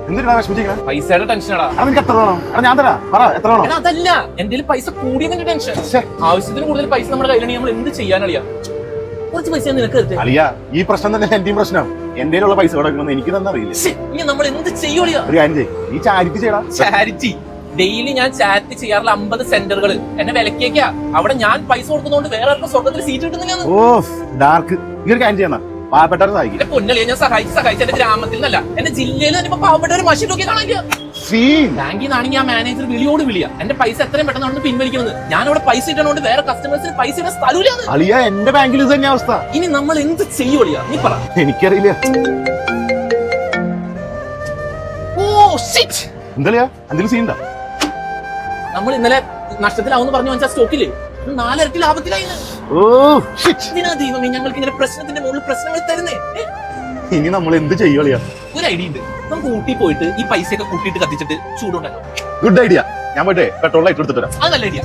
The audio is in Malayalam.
എന്തിനാ വിഷമിച്ചിരിക്കണേ? പൈസയുടെ ടെൻഷനാടാ. നിനക്ക് എത്ര വേണം? ഞാൻ തരാം. പറ എത്ര വേണം? അതല്ല, എന്തെങ്കിലും പൈസ കൂടിയതിന്റെ ടെൻഷൻ. ആവശ്യത്തിന് കൂടുതൽ പൈസ നമ്മുടെ കയ്യിലാണെങ്കിൽ നമ്മൾ എന്ത് ചെയ്യാനളിയാ? കുറച്ച് പൈസ നിനക്ക് തരട്ടെ? അളിയ, ഈ പ്രശ്നം തന്നെ എന്റെയും പ്രശ്നം. എന്റെ പൈസ കൊടുക്കണമെന്ന് എനിക്ക് തന്നെ അറിയില്ല. ഇനി നമ്മൾ എന്ത് ചെയ്യോളിയാ? ഒരു കാര്യം ചെയ്യ്, നീ ചാരിറ്റി ചെയ്യടാ. ചാരിറ്റി ഡെയിലി ഞാൻ ചാരിറ്റി ചെയ്യാറുള്ള 50 സെന്ററുകൾ എന്നെ വിലക്കേക്കാ. അവിടെ ഞാൻ പൈസ കൊടുക്കുന്നതുകൊണ്ട് വേറെ ആർക്കും സ്വർഗത്തിൽ സീറ്റ് കിട്ടുന്നില്ല. ഓ ഡാർക്ക്. ഈ ഒരു കാര്യം ചെയ്യണം, പാവപ്പെട്ടവരെ സഹായിക്കും. എന്റെ പൊന്നളിയെ ഞാൻ സഹായിച്ച് എന്റെ ഗ്രാമത്തിൽ നിന്നല്ല, എന്റെ ജില്ലയിൽ തന്നെ പാവപ്പെട്ടവരെ മഷി നോക്കി കാണിക്കുക. ബാങ്കിൽ നിന്നാണെങ്കിൽ ആ മാനേജർ വിളിയോട് വിളിയാ എന്റെ പൈസ എത്രയും പെട്ടെന്ന് പിൻവലിക്കുന്നത്. ഞാൻ അവിടെ പൈസ ഇട്ടതുകൊണ്ട് വേറെ കസ്റ്റമേഴ്സിന് പൈസ ഇടാൻ സ്ഥലമില്ല. അളിയ, എന്റെ ബാങ്കിൽ ഇത് തന്നെ അവസ്ഥ. ഇനി നമ്മൾ എന്ത് ചെയ്യോളിയാ? നീ പറ. എനിക്കറിയില്ല. എന്താ എന്തെങ്കിലും സീനുണ്ടോ? നമ്മൾ ഇന്നലെ നഷ്ടത്തിലാവുന്ന പറഞ്ഞു വെച്ചാൽ സ്റ്റോക്കില്ലേ 4 ഇരട്ടി ലാഭത്തിലായി. ദൈവമേ, ഞങ്ങൾക്ക് ഇങ്ങനെ പ്രശ്നത്തിന്റെ മുകളിൽ പ്രശ്നങ്ങൾ തരുന്നേ. ഇനി നമ്മൾ എന്ത് ചെയ്യോളിയാ? ഒരു ഐഡിയ ഉണ്ട്. നമുക്ക് ഊട്ടി പോയിട്ട് ഈ പൈസയൊക്കെ കൂട്ടിയിട്ട് കത്തിച്ചിട്ട് ചൂടുണ്ടാക്കാം. Good idea. ഞാൻ പോട്ടെ പെട്രോൾ ലൈറ്റ് എടുത്തിട്ട് വരാം. അത് നല്ല ഐഡിയ.